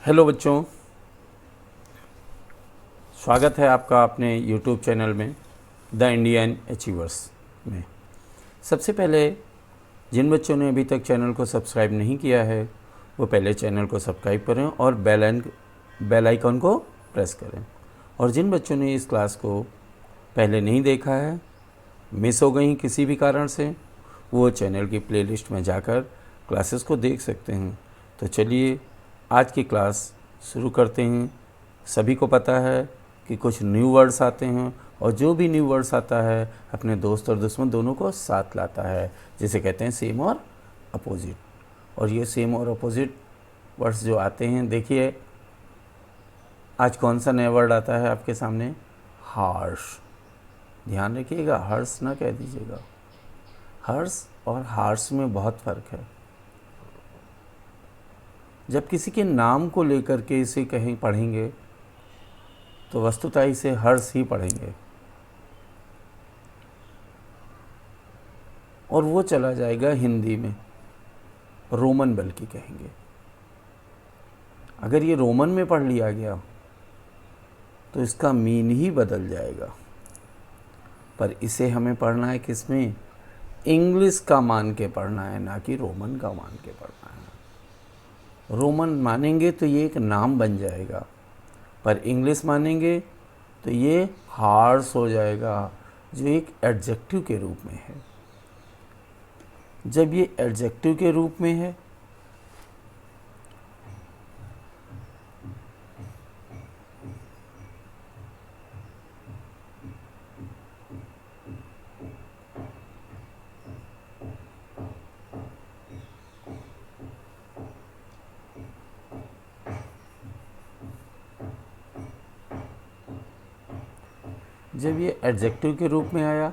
Hello बच्चों, स्वागत है आपका अपने यूट्यूब चैनल में द इंडियन अचीवर्स में। सबसे पहले जिन बच्चों ने अभी तक चैनल को सब्सक्राइब नहीं किया है वो पहले चैनल को सब्सक्राइब करें और बेल आइकन को प्रेस करें। और जिन बच्चों ने इस क्लास को पहले नहीं देखा है, मिस हो गई किसी भी कारण से, वो चैनल की प्लेलिस्ट में जाकर क्लासेस को देख सकते हैं। तो चलिए आज की क्लास शुरू करते हैं। सभी को पता है कि कुछ न्यू वर्ड्स आते हैं और जो भी न्यू वर्ड्स आता है अपने दोस्त और दुश्मन दोनों को साथ लाता है, जिसे कहते हैं सेम और अपोजिट। और ये सेम और अपोजिट वर्ड्स जो आते हैं, देखिए आज कौन सा नया वर्ड आता है आपके सामने, हार्श। ध्यान रखिएगा, हर्ष ना कह दीजिएगा। हर्ष और हार्श में बहुत फ़र्क है। जब किसी के नाम को लेकर के इसे कहीं पढ़ेंगे तो वस्तुतः इसे हर्ष ही पढ़ेंगे और वो चला जाएगा हिंदी में रोमन बल्कि कहेंगे। अगर ये रोमन में पढ़ लिया गया तो इसका मीन ही बदल जाएगा। पर इसे हमें पढ़ना है किसमें, इंग्लिश का मान के पढ़ना है, ना कि रोमन का मान के पढ़ना है। रोमन मानेंगे तो ये एक नाम बन जाएगा, पर इंग्लिश मानेंगे तो ये हार्श हो जाएगा, जो एक एडजेक्टिव के रूप में है। जब ये एडजेक्टिव के रूप में है जब ये एडजेक्टिव के रूप में आया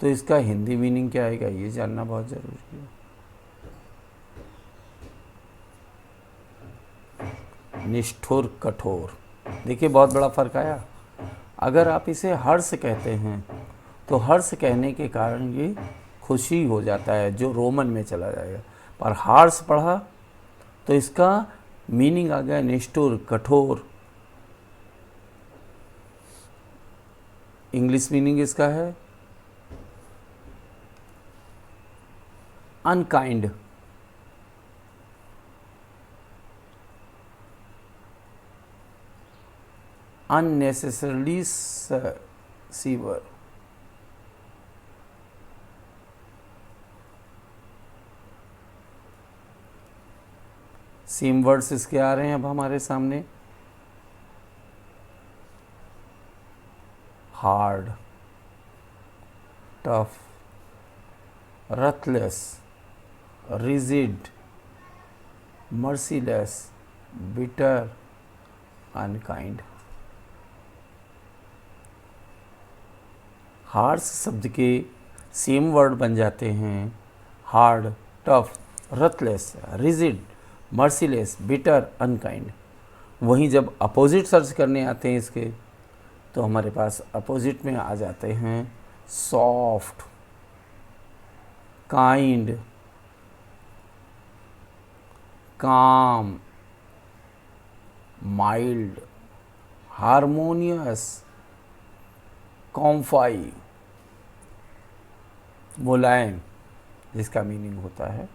तो इसका हिंदी मीनिंग क्या आएगा, ये जानना बहुत ज़रूरी है। निष्ठुर, कठोर, देखिए बहुत बड़ा फ़र्क आया। अगर आप इसे हर्ष कहते हैं तो हर्ष कहने के कारण ये खुशी हो जाता है, जो रोमन में चला जाएगा। पर हार्श पढ़ा तो इसका मीनिंग आ गया निष्ठुर, कठोर। इंग्लिश मीनिंग इसका है unkind, unnecessarily severe. Same words इसके आ रहे हैं अब हमारे सामने। Hard, tough, ruthless, rigid, merciless, bitter, unkind. Harsh शब्द के सेम वर्ड बन जाते हैं hard, tough, ruthless, rigid, merciless, bitter, unkind. वहीं जब अपोजिट सर्च करने आते हैं इसके, तो हमारे पास अपोजिट में आ जाते हैं सॉफ्ट, काइंड, काम, माइल्ड, हारमोनियस, कॉम्फाई, मुलायम, जिसका मीनिंग होता है।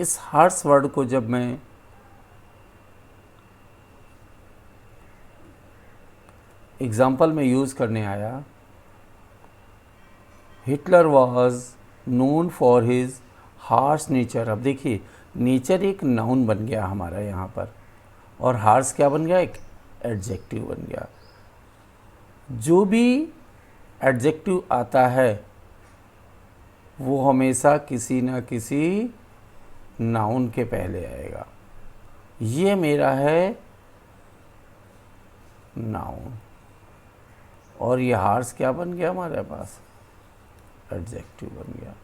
इस हार्श वर्ड को जब मैं एग्जाम्पल में यूज़ करने आया, Hitler was known for his harsh nature. अब देखिए, नेचर एक नाउन बन गया हमारा यहाँ पर, और हार्श क्या बन गया, एक एडजेक्टिव बन गया। जो भी एडजेक्टिव आता है वो हमेशा किसी ना किसी नाउन के पहले आएगा। ये मेरा है नाउन, और ये हार्श क्या बन गया हमारे पास, एडजेक्टिव बन गया।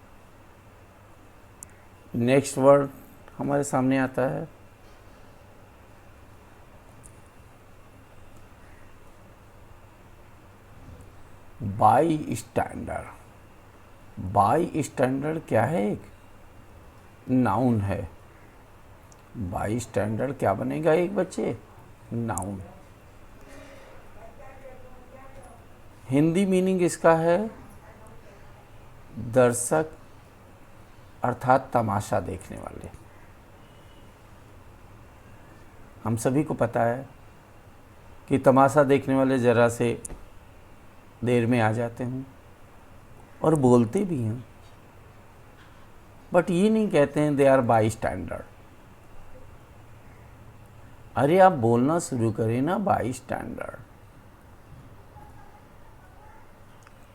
नेक्स्ट वर्ड हमारे सामने आता है बाई स्टैंडर्ड। बाई स्टैंडर्ड क्या है, एक नाउन है। बाई स्टैंडर्ड क्या बनेगा एक बच्चे? नाउन। हिंदी मीनिंग इसका है दर्शक अर्थात तमाशा देखने वाले। हम सभी को पता है कि तमाशा देखने वाले ज़रा से देर में आ जाते हैं और बोलते भी हैं, बट ये नहीं कहते हैं दे आर बाई स्टैंडर्ड। अरे आप बोलना शुरू करें ना बाई स्टैंडर्ड।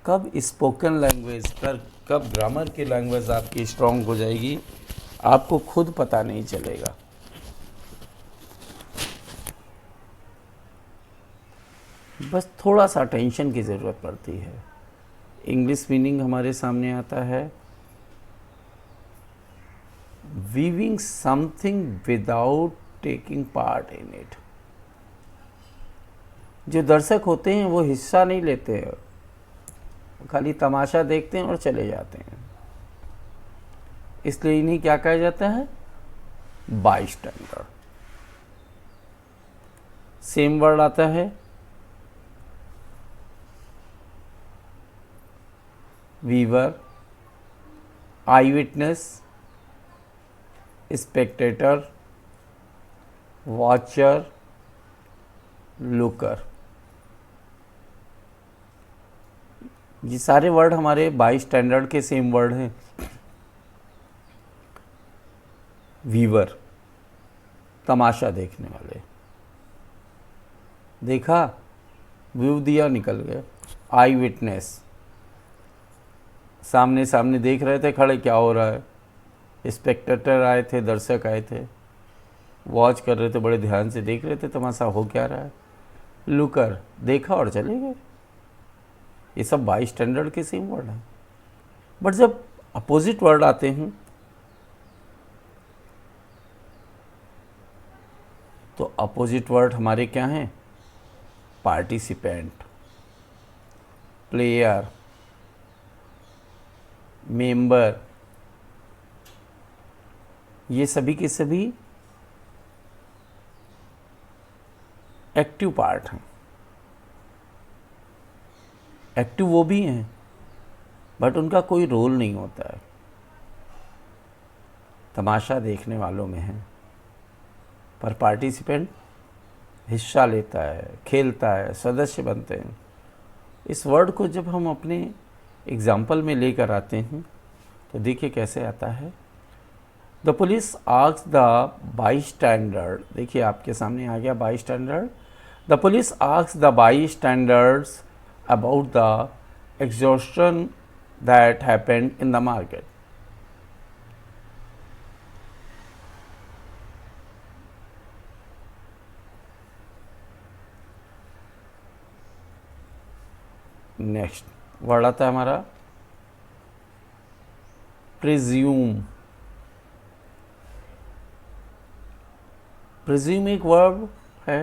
कब स्पोकन लैंग्वेज पर, कब ग्रामर की लैंग्वेज आपकी स्ट्रांग हो जाएगी आपको खुद पता नहीं चलेगा। बस थोड़ा सा टेंशन की ज़रूरत पड़ती है। इंग्लिश मीनिंग हमारे सामने आता है weaving something without taking part in it. जो दर्शक होते हैं वो हिस्सा नहीं लेते हैं, खाली तमाशा देखते हैं और चले जाते हैं। इसलिए इन्हें क्या कहा जाता है? By standard. सेम वर्ड आता है वीवर, आई विटनेस, स्पेक्टेटर, वॉचर, लुकर। ये सारे वर्ड हमारे बाई स्टैंडर्ड के सेम वर्ड हैं। वीवर तमाशा देखने वाले, देखा, व्यू दिया, निकल गए। आई विटनेस सामने सामने देख रहे थे खड़े क्या हो रहा है। स्पेक्टेटर आए थे, दर्शक आए थे, वॉच कर रहे थे, बड़े ध्यान से देख रहे थे तमाशा हो क्या रहा है। लुकर देखा और चले गए। ये सब बाई स्टैंडर्ड के सेम वर्ड हैं। बट जब अपोजिट वर्ड आते हैं तो अपोजिट वर्ड हमारे क्या हैं? Participant, player, member. ये सभी के सभी एक्टिव पार्ट हैं। एक्टिव वो भी हैं बट उनका कोई रोल नहीं होता है, तमाशा देखने वालों में है। पर पार्टिसिपेंट हिस्सा लेता है, खेलता है, सदस्य बनते हैं। इस वर्ड को जब हम अपने एग्जाम्पल में लेकर आते हैं तो देखिए कैसे आता है। The police asked the by standard, देखिए आपके सामने आ गया by standard. The police asked the by standards about the exhaustion that happened in the market. Next word आता है हमारा प्रिज्यूम। प्रिज्यूम एक वर्ब है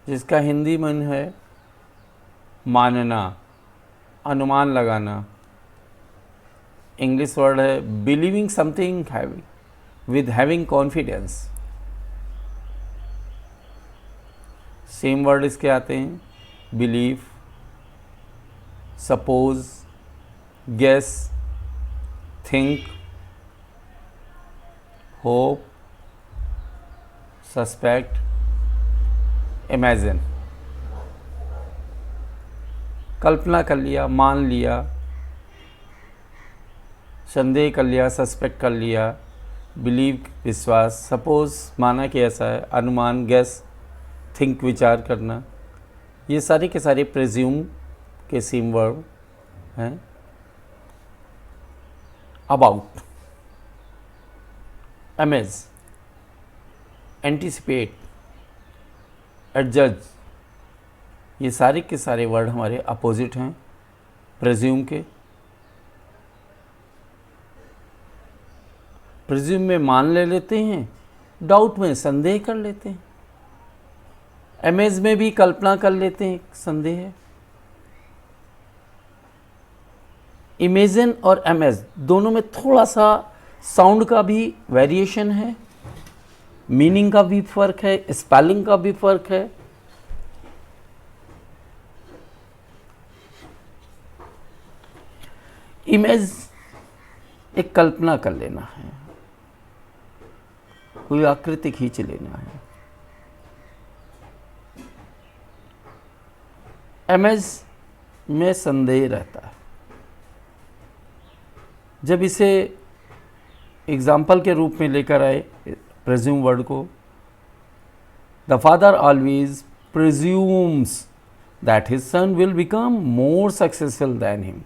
जिसका हिंदी मीनिंग है मानना, अनुमान लगाना। इंग्लिश वर्ड है believing something with having confidence. Same word इसके आते हैं believe, suppose, guess, think, hope, suspect, imagine. कल्पना कर लिया, मान लिया, संदेह कर लिया, सस्पेक्ट कर लिया, बिलीव विश्वास, सपोज माना कि ऐसा है, अनुमान गेस, थिंक विचार करना। ये सारे के सारे प्रेज्यूम के सेम वर्ब हैं। अबाउट, अमेज, एंटिसिपेट, एडजज, ये सारे के सारे वर्ड हमारे अपोजिट हैं प्रेज्यूम के। प्रेज्यूम में मान ले लेते हैं, डाउट में संदेह कर लेते हैं, अमेज में भी कल्पना कर लेते हैं, संदेह है। इमेजिन और अमेज दोनों में थोड़ा सा साउंड का भी वेरिएशन है, मीनिंग का भी फर्क है, स्पेलिंग का भी फर्क है। इमेज एक कल्पना कर लेना है, कोई आकृति खींच लेना है। इमेज में संदेह रहता है। जब इसे एग्जाम्पल के रूप में लेकर आए प्रेज्यूम वर्ड को, the father always presumes that his son will become more successful than him.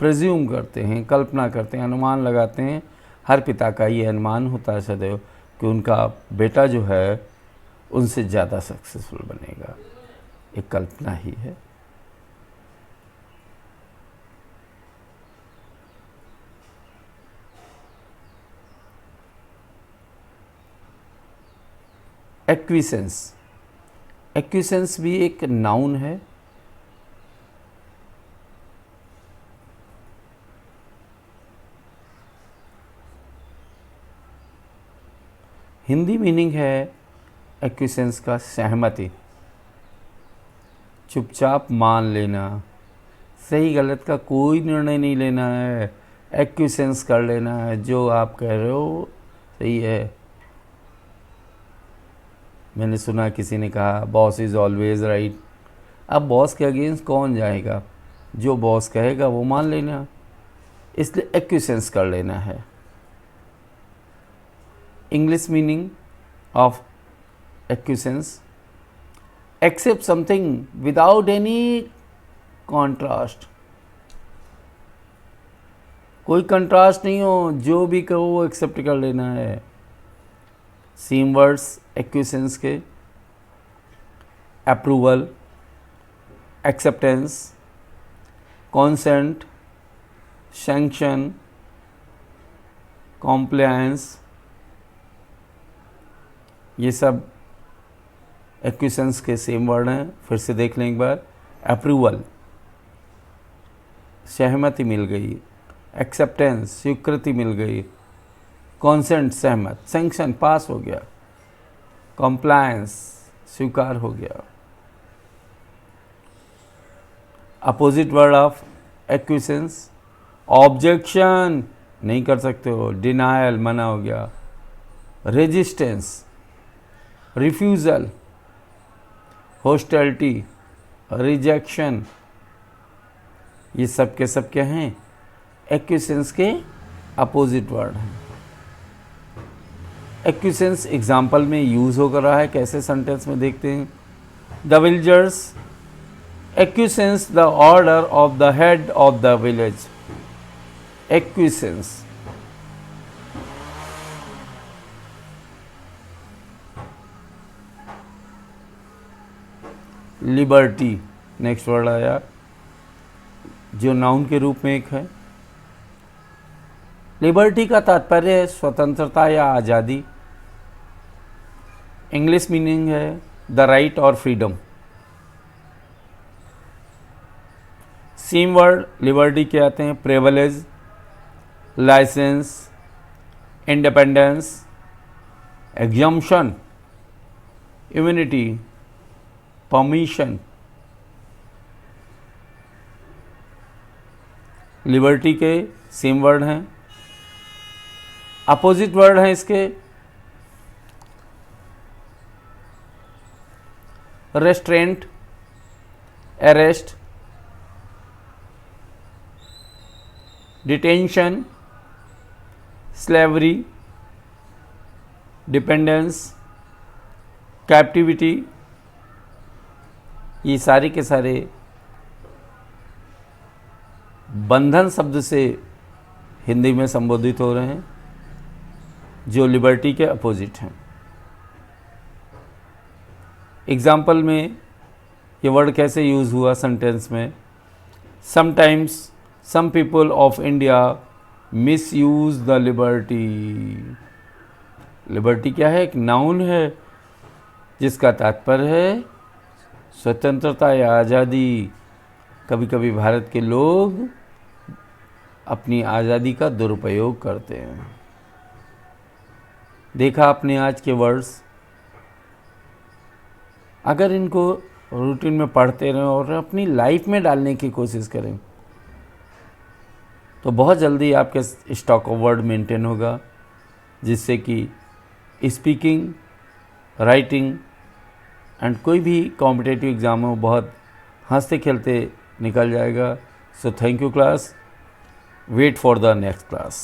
Presume करते हैं, कल्पना करते हैं, अनुमान लगाते हैं। हर पिता का ये अनुमान होता है सदैव कि उनका बेटा जो है उनसे ज़्यादा सक्सेसफुल बनेगा। एक कल्पना ही है। एक्विसेंस, एक्विसेंस भी एक नाउन है। हिंदी मीनिंग है एक्विसेंस का सहमति, चुपचाप मान लेना, सही गलत का कोई निर्णय नहीं लेना है, एक्विसेंस कर लेना है, जो आप कह रहे हो सही है। मैंने सुना किसी ने कहा बॉस इज़ ऑलवेज राइट। अब बॉस के अगेंस्ट कौन जाएगा, जो बॉस कहेगा वो मान लेना, इसलिए एक्विसेंस कर लेना है। English meaning of acquiescence, except something without any contrast, कोई कंट्रास्ट नहीं हो, जो भी कहो वो एक्सेप्ट कर लेना है। सेम वर्ड्स एक्विसेंस के, approval, acceptance, consent, sanction, compliance, ये सब एक्विसेंस के सेम वर्ड हैं। फिर से देख लें एक बार। अप्रूवल, सहमति मिल गई। एक्सेप्टेंस, स्वीकृति मिल गई। कॉन्सेंट, सहमत। सैंक्शन, पास हो गया। कॉम्प्लायंस, स्वीकार हो गया। अपोजिट वर्ड ऑफ एक्विसेंस, ऑब्जेक्शन, नहीं कर सकते हो। डिनायल, मना हो गया। रेजिस्टेंस, रिफ्यूज़ल, हॉस्टिलिटी, रिजेक्शन, ये सब के सब क्या हैं, एक्विसेंस के अपोजिट वर्ड हैं। एक्विसेंस एग्जाम्पल में यूज़ होकर रहा है, कैसे सेंटेंस में देखते हैं। The villagers acquiescence the order of the head of the village. Acquiescence, liberty, next word आया जो नाउन के रूप में एक है। लिबर्टी का तात्पर्य है स्वतंत्रता या आज़ादी। इंग्लिश मीनिंग है द राइट और फ्रीडम। सेम वर्ड लिबर्टी के आते हैं privilege, licence, independence, exemption, immunity, permission. Liberty के सेम वर्ड हैं। अपोजिट वर्ड हैं इसके restraint, arrest, detention, slavery, dependence, captivity. ये सारे के सारे बंधन शब्द से हिंदी में संबोधित हो रहे हैं, जो लिबर्टी के अपोजिट हैं। एग्जाम्पल में ये वर्ड कैसे यूज़ हुआ सेंटेंस में। Sometimes some people of India misuse the liberty. Liberty क्या है, एक नाउन है जिसका तात्पर्य है स्वतंत्रता या आज़ादी। कभी कभी भारत के लोग अपनी आज़ादी का दुरुपयोग करते हैं। देखा आपने आज के वर्ड्स, अगर इनको रूटीन में पढ़ते रहें और अपनी लाइफ में डालने की कोशिश करें तो बहुत जल्दी आपके स्टॉक ऑफ वर्ड मेंटेन होगा, जिससे कि स्पीकिंग, राइटिंग एंड कोई भी कॉम्पिटिटिव एग्ज़ाम हो बहुत हंसते खेलते निकल जाएगा। So thank you class, wait for the next class.